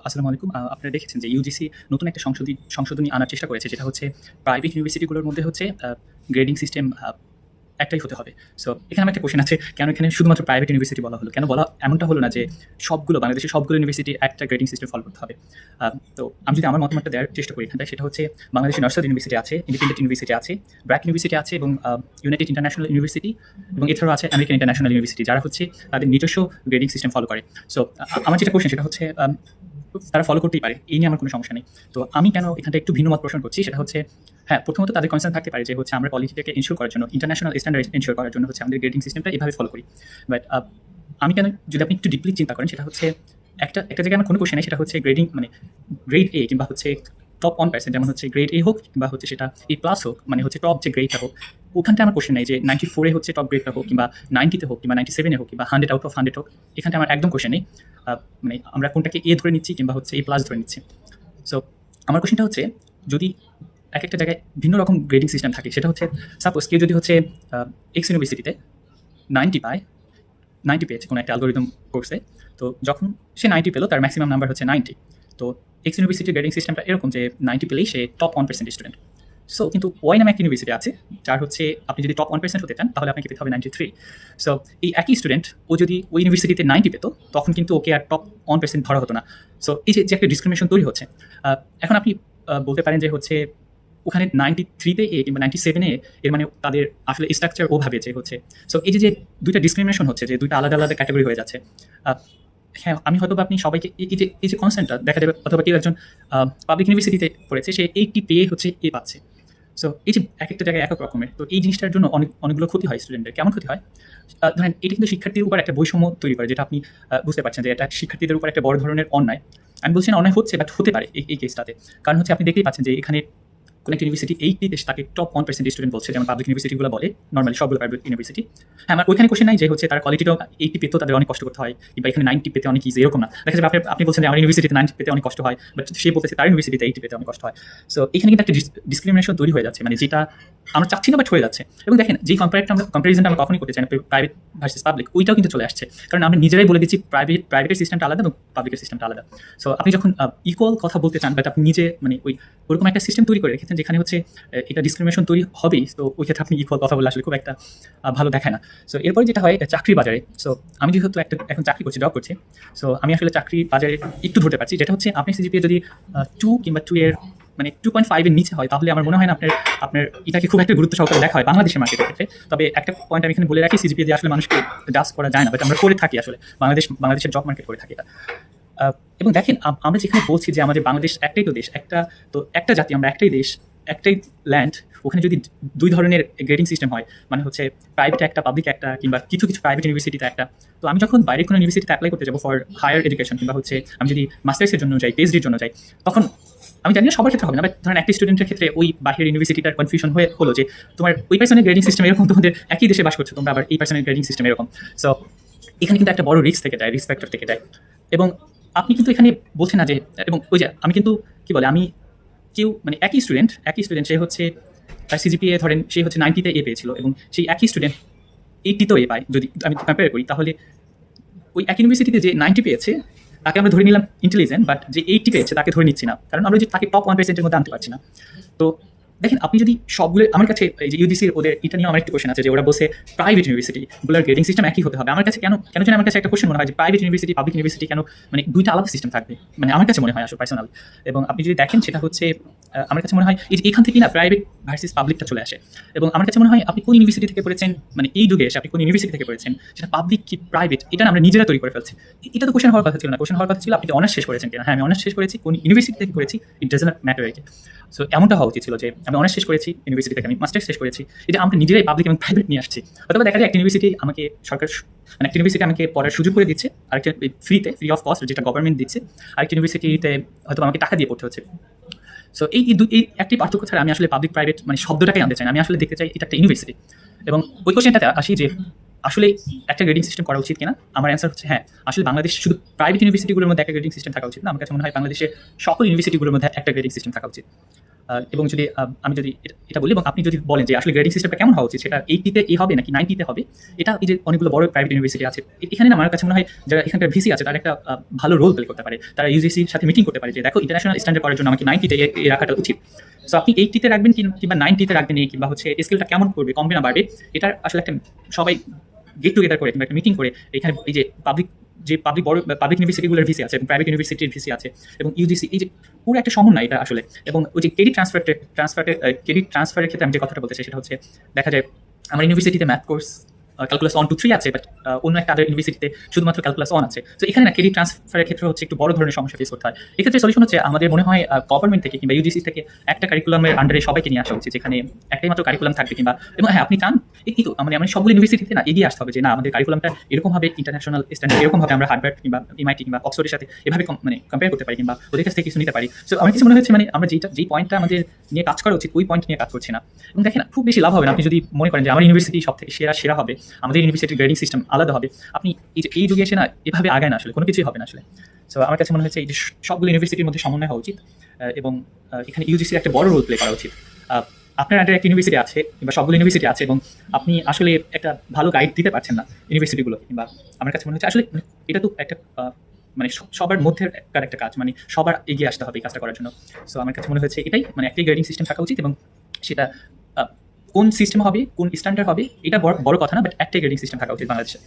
আসসালামু আলাইকুম। আপনারা দেখেছেন যে ইউজিসি নতুন একটা সংশোধনী আনার চেষ্টা করেছে, যেটা হচ্ছে প্রাইভেট ইউনিভার্সিটিগুলোর মধ্যে হচ্ছে গ্রেডিং সিস্টেম একটাই হতে হবে। সো এখানে আমার একটা কোয়েশ্চেন আছে, কেন এখানে শুধুমাত্র প্রাইভেট ইউনিভার্সিটি বলা হলো? কেন বলা এমনটা হলো না যে বাংলাদেশের সবগুলো ইউনিভার্সিটি একটা গ্রেডিং সিস্টেম ফলো করতে হবে? তো আমি যদি আমার মতামতটা দেওয়ার চেষ্টা করি এখানটায়, সেটা হচ্ছে বাংলাদেশের নার্সারি ইউনিভার্সিটি আছে, ইন্ডিপেন্ডেন্ট ইউনিভার্সিটি আছে, ব্র্যাক ইউনিভার্সিটি আছে এবং ইউনাইটেড ইন্টারন্যাশনাল ইউনিভার্সিটি এবং এছাড়াও আছে আমেরিকান ইন্টারন্যাশনাল ইউনিভার্সিটি, যারা হচ্ছে তাদের নিজস্ব গ্রেডিং সিস্টেম ফলো করে। সো আমার যেটা কোয়েশ্চেন সেটা হচ্ছে তারা ফলো করতেই পারে, এই নিয়ে আমার কোনো সমস্যা নেই। তো আমি কেন এখানটা একটু ভিন্ন মত পোষণ করছি সেটা হচ্ছে, হ্যাঁ, প্রথমত তাদের কনসার্ন থাকতে পারে যে হচ্ছে আমরা কোয়ালিটিটাকে এনশিওর করার জন্য, ইন্টারন্যাশনাল স্ট্যান্ডার্ড এনশিওর করার জন্য হচ্ছে আমাদের গ্রেডিং সিস্টেমটা এভাবে ফলো করি। বাট আমি কেন, যদি আপনি একটু ডিপলি চিন্তা করেন, সেটা হচ্ছে একটা জায়গায় আমার কোনো কোশ্চেন নেই, সেটা হচ্ছে গ্রেডিং মানে গ্রেড এ কিংবা হচ্ছে টপ 1%, যেমন হচ্ছে গ্রেড এ হোক কিংবা হচ্ছে সেটা এ প্লাস হোক, মানে হচ্ছে টপ যে গ্রেডটা হোক, ওখানটা আমার কোশ্চেন নেই যে 94 হচ্ছে টপ গ্রেডটা হোক কিংবা 90-তে হোক কিংবা 97-এ হোক কিংবা 100 আউট অফ 100 হোক, এখানটা আমার একদম কোশ্চেন নেই। মানে আমরা কোনটাকে এ ধরে নিচ্ছি কিংবা হচ্ছে এ প্লাস ধরে নিচ্ছি। সো আমার কোশ্চেনটা হচ্ছে, যদি এক একটা জায়গায় ভিন্ন রকম গ্রেডিং সিস্টেম থাকে, সেটা হচ্ছে সাপোজ কেউ যদি হচ্ছে এক্স ইউনিভার্সিটিতে 90 পায়, 90 পেয়েছে কোনো একটা অ্যালগোরিদম কোর্সে, তো যখন সে 90 পেলো, তার ম্যাক্সিমাম নাম্বার হচ্ছে 90। তো এক্স ইউনিভার্সিটির গ্রেডিং সিস্টেমটা এরকম যে 90 পেলেই সে টপ 1% স্টুডেন্ট। সো কিন্তু ওয়াই নামে একটা ইউনিভার্সিটি আছে, যার হচ্ছে আপনি যদি টপ 1% হতে চান তাহলে আপনাকে পেতে হবে 93। সো এই একই স্টুডেন্ট, ও যদি ওই ইউনিভার্সিটিতে 90 পেতো, তখন কিন্তু ওকে আর টপ 1% ধরা হতো না। সো এই যে একটা ডিসক্রিমিনেশন তৈরি হচ্ছে, এখন আপনি বলতে পারেন যে হচ্ছে ওখানে 93-তে এ কিংবা 97-এ, এর মানে তাদের আসলে স্ট্রাকচার ওভাবে যে হচ্ছে। সো এই যে দুইটা ডিসক্রিমিনেশন হচ্ছে, যে দুইটা আলাদা আলাদা ক্যাটাগরি হয়ে যাচ্ছে। হ্যাঁ, আমি হয়তো বা আপনি সবাইকে এই যে কনসেন্টটা দেখা যাবে, অথবা কেউ একজন পাবলিক ইউনিভার্সিটিতে পড়েছে, সে 80 পেয়ে হচ্ছে এ পাচ্ছে। সো এই যে এক একটা জায়গায় এক এক রকমের, তো এই জিনিসটার জন্য অনেকগুলো ক্ষতি হয় স্টুডেন্টের। কেমন ক্ষতি হয়? ধরেন এটা কিন্তু শিক্ষার্থীর উপর একটা বৈষম্য তৈরি করে, যেটা আপনি বুঝতে পারছেন যে এটা শিক্ষার্থীদের উপর একটা বড় ধরনের অন্যায়। আমি বলছি না অন্যায় হচ্ছে, বাট হতে পারে এই কেসটাতে। কারণ হচ্ছে আপনি দেখতেই পাচ্ছেন যে এখানে কোনো একটা ইউনিভার্সিটি 80-তে তাকে টপ 1% স্টুডেন্ট বলছে, যেমন পাবলিক ইউনিভার্সিটিগুলো বলে নর্মালি সবগুলো প্রাইভেট ইউনিভার্সিটি। হ্যাঁ, আমার ওইখানে কোশ্চেন নাই যে হচ্ছে তার কোয়ালিটিটাও 80 পেতেও তাদের অনেক কষ্ট করতে হয়, কিংবা এখানে 90 পেতে অনেক ইজি, এরকম না। দেখা যাবে আপনি বলছেন যে আমার ইউনিভার্সিটিতে 90 পেতে অনেক কষ্ট হয়, বাট সে বলতেছে তার ইউনিভার্সিটিতে 80 পেতে অনেক কষ্ট হয়। সো এখানে কিন্তু একটা ডিসক্রিমিনেশন তৈরি হয়ে যাচ্ছে, মানে যেটা আমরা চাচ্ছি না বাট হয়ে যাচ্ছে। এবং দেখেন, যেই কম্পারিজনটা আমরা কখনই করতে চাই না, প্রাইভেট ভার্সেস পাবলিক, ওইটাও কিন্তু চলে আসছে। কারণ আমরা নিজেরাই বলে দিচ্ছি প্রাইভেটের সিস্টেমটা আলাদা এবং পাবলিকের সিস্টেমটা আলাদা। সো আপনি যখন ইকুয়াল কথা বলতে চান, বাট আপনি নিজে মানে ওরকম একটা সিস্টেম তৈরি করে রেখেছেন যেখানে হচ্ছে এটা ডিসক্রিমিনেশন তৈরি হবেই, তো ওই ক্ষেত্রে আপনি ইকুয়াল কথা বলে আসলে খুব একটা ভালো দেখায় না। সো এরপরে যেটা হয় চাকরি বাজারে, সো আমি যেহেতু এখন চাকরি করছি, জব করছি, সো আমি আসলে চাকরি বাজারে একটু ধরতে পারছি, যেটা হচ্ছে আপনি সিজিপিএ যদি 2 কিংবা 2 এর মানে 2.5-এর নিচে হয়, তাহলে আমার মনে হয় না আপনার এটাকে খুব একটা গুরুত্ব সহকারে দেখা হয় বাংলাদেশের মার্কেটের ক্ষেত্রে। তবে একটা পয়েন্ট আমি এখানে বলে রাখি, সিজিপিএ দিয়ে আসলে মানুষকে জাজ করা যায় না, বাট আমরা করে থাকি আসলে, বাংলাদেশের জব মার্কেট করে থাকি এটা। এবং দেখেন, আমরা যেখানে বলছি যে আমাদের বাংলাদেশ একটাই তো দেশ, একটা জাতি, আমরা একটাই দেশ, একটাই ল্যান্ড, ওখানে যদি দুই ধরনের গ্রেডিং সিস্টেম হয়, মানে হচ্ছে প্রাইভেট একটা, পাবলিক একটা, কিংবা কিছু প্রাইভেট ইউনিভার্সিটিতে একটা, তো আমি যখন বাইরের কোনো ইউনিভার্সিটিতে অ্যাপ্লাই করতে যাবো ফর হায়ার এডুকেশন, কিংবা হচ্ছে আমি যদি মাস্টার্সের জন্য যাই, পিএইচডির জন্য যাই, তখন আমি জানি না সবার ক্ষেত্রে হবে না, বাট ধরেন একটা স্টুডেন্টের ক্ষেত্রে ওই বাইরের ইউনিভার্সিটিটার কনফিউশন হলো যে তোমার ওই পার্সনের গ্রেডিং সিস্টেম এরকম, তোমাদের একই দেশে বাস করছো তোমরা, আবার এই পার্সনের গ্রেডিং সিস্টেম এরকম। সো এখানে কিন্তু একটা বড় রিস্ক থেকে যায়, রিস্ক ফ্যাক্টর থেকে যায়। এবং আপনি কিন্তু এখানে বলছেন না যে, এবং ওই যে আমি কিন্তু কি বলে, আমি মানে একই স্টুডেন্ট সে হচ্ছে তার সিজিপিএ ধরেন সে হচ্ছে 90-তে এ পেয়েছিল, এবং সেই একই স্টুডেন্ট 80-তেও এ পায়, যদি আমি কম্পেয়ার করি, তাহলে ওই এক ইউনিভার্সিটিতে যে 90 পেয়েছে তাকে আমরা ধরে নিলাম ইন্টেলিজেন্ট, বাট যে 80 পেয়েছে তাকে ধরে নিচ্ছি না, কারণ আমরা যে তাকে টপ 1%-এর মধ্যে আনতে পারছি না। তো দেখেন, আপনি যদি সবগুলো, আমার কাছে এই যে ইউজিসির ওদের এটা নিয়ে আমার একটা কোশ্চেন আছে যে ওরা বসে প্রাইভেট ইউনিভার্সিটিগুলোর গ্রেডিং সিস্টেম একই হতে হবে। আমার কাছে কেন যেন আমার কাছে একটা কোশ্চেন মনে হয় যে প্রাইভেট ইউনিভার্সিটি, পাবলিক ইউনিভার্সিটি কেন মানে দুইটা আলাদা সিস্টেম থাকবে, মানে আমার কাছে মনে হয় আসলে পার্সোনাল। এবং আপনি যদি দেখেন, সেটা হচ্ছে আমার কাছে মনে হয় এই যে এখান থেকেই না প্রাইভেট ভার্সেস পাবলিকটা চলে আসে। এবং আমার কাছে মনে হয় আপনি কোন ইউনিভার্সিটি থেকে পড়েছেন, মানে এই যুগে এসে আপনি কোন ইউনিভার্সিটি থেকে পড়েছেন, সেটা পাবলিক কি প্রাইভেট, এটা আমরা নিজেরা তৈরি করে ফেলছি। এটা তো কোশ্চেন হওয়ার কথা ছিল না, কোশ্চেন হওয়ার কথা ছিল আপনি অনার্স শেষ করেছেন কিনা। হ্যাঁ, আমি অনার্স শেষ করেছি, কোন ইউনিভার্সিটি থেকে করেছি it does not matter. So এমনটা হওয়া উচিত ছিল যে আমি অনার্স শেষ করেছি ইউনিভার্সিটি থেকে, আমি মাস্টার্স শেষ করেছি, এটা আমরা নিজেরাই পাবলিক এবং প্রাইভেট নিয়ে আসছি। অথবা দেখা যায় একটা ইউনিভার্সিটি আমাকে মানে একটা ইউনিভার্সিটি আমাকে পড়ার সুযোগ করে দিচ্ছে, আরেকটা ফ্রি অফ কস্ট, যেটা গভর্নমেন্ট দিচ্ছে, আরেকটা ইউনিভার্সিটিতে হয়তো আমাকে টাকা দিয়ে পড়তে হচ্ছে। সো এই একটি পার্থক্য ছাড়া আমি আসলে পাবলিক প্রাইভেট মানে শব্দটাকে আনতে চাই না, আমি আসলে দেখতে চাই এটা একটা ইউনিভার্সিটি। এবং ওই কোশ্চেনটাতে আসি যে আসলে একটা গ্রেডিং সিস্টেম করা উচিত কিনা, আমার অ্যান্সার হচ্ছে হ্যাঁ, আসলে বাংলাদেশ শুধু প্রাইভেট ইউনিভার্সিটিগুলোর মধ্যে একটা গ্রেডিং সিস্টেম থাকা উচিত না, আমার কাছে মনে হয় বাংলাদেশের সকল ইউনিভার্সিটিগুলোর মধ্যে একটা গ্রেডিং সিস্টেম থাকা উচিত। এবং যদি আমি যদি এটা বলি এবং আপনি যদি বলেন যে আসলে গ্রেডিং সিস্টেমটা কেমন হওয়া উচিত, সেটা 80-তে এ হবে নাকি 90-তে হবে, এটা এই যে অনেকগুলো বড় প্রাইভেট ইউনিভার্সিটি আছে, এখানে না আমার কাছে মনে হয় যারা এখানকার ভিসি আছে তারা একটা ভালো রোল প্লে করতে পারে। তারা ইউজিসির সাথে মিটিং করতে পারে যে দেখো ইন্টারন্যাশনাল স্ট্যান্ডার্ড করার জন্য আমাকে 90-তে রাখাটা উচিত। সো আপনি 80-তে রাখবেন কিংবা 90-তে রাখবেন, কিংবা হচ্ছে স্কেলটা কেমন করবে, কমবে না বাড়বে, এটা আসলে একটা সবাই গেট টুগেদার করে কিংবা একটা মিটিং করে এখানে এই যে পাবলিক বড় পাবলিক ইউনিভার্সিটিগুলোর ভিসি আছে এবং প্রাইভেট ইউনিভার্সিটির ভিসি আছে এবং ইউজিসি, এই যে পুরো একটা সমন্বয় এটা আসলে। এবং ওই যে ক্রেডিট ট্রান্সফারের ক্ষেত্রে আমি যে কথাটা বলতে চাই সেটা হচ্ছে, দেখা যায় আমার ইউনিভার্সিটিতে ম্যাথ কোর্স ক্যালকুলাস 1, 2, 3 আছে, বাট অন্য একটা আদার ইউনিভার্সিটিতে শুধুমাত্র ক্যালকুলাস 1 আছে। তো এখানে না ক্রেডিট ট্রান্সফারের ক্ষেত্রে হচ্ছে একটু বড় ধরনের সমস্যা ফেস করতে হয়। এক্ষেত্রে সলিউশন হচ্ছে আমাদের মনে হয় গভর্নমেন্ট থেকে কিংবা ইউজিসি থেকে একটা কারিকুলামের আন্ডারে সবাইকে নিয়ে আসা উচিত, যেখানে একটাই মাত্র কারিকুলাম থাকবে কিংবা, এবং হ্যাঁ আপনি চান এই তো মানে সবগুলো ইউনিভার্সিটিতে না এগিয়ে আসতে হবে যে না আমাদের কারিকুলামটা এরকমভাবে ইন্টারন্যাশনাল স্ট্যান্ডার্ড এরকমভাবে আমরা হার্ভার্ড কিংবা এমআইটি কিংবা অক্সফোর্ডের সাথে এভাবে মানে কম্পেয়ার করতে পারি কিংবা ওদের কাছ থেকে কিছু নিতে পারি। সো আমার কিছু মনে হচ্ছে মানে আমরা যেই পয়েন্টটা আমাদের নিয়ে কাজ করা উচিত ওই পয়েন্ট নিয়ে কাজ করছি না। এবং দেখেন খুব বেশি লাভ হবে না আপনি যদি মনে করেন যে আমার ইউনিভার্সিটি সব থেকে সেরা হবে, আমাদের ইউনিভার্সিটির গ্রেডিং সিস্টেম আলাদা হবে, আপনি এই যুগে এসে না এভাবে আগায় না, আসলে কোনো কিছুই হবে না আসলে। সো আমার কাছে মনে হচ্ছে এই যে সবগুলো ইউনিভার্সিটির মধ্যে সমন্বয় হওয়া উচিত এবং এখানে ইউজিসির একটা বড় রোল প্লে করা উচিত। আপনার আন্ডারে একটা ইউনিভার্সিটি আছে কিংবা সবগুলো ইউনিভার্সিটি আছে এবং আপনি আসলে একটা ভালো গাইড দিতে পারছেন না ইউনিভার্সিটিগুলো, কিংবা আমার কাছে মনে হচ্ছে আসলে এটা তো একটা মানে সবার মধ্যে একটা কাজ, মানে সবার এগিয়ে আসতে হবে এই কাজটা করার জন্য। সো আমার কাছে মনে হচ্ছে এটাই, মানে একটাই গ্রেডিং সিস্টেম থাকা উচিত এবং সেটা কোন সিস্টেম হবে, কোন স্ট্যান্ডার্ড হবে, এটা বড় কথা না, বাট একটাই গ্রেডিং সিস্টেম থাকা উচিত বাংলাদেশে।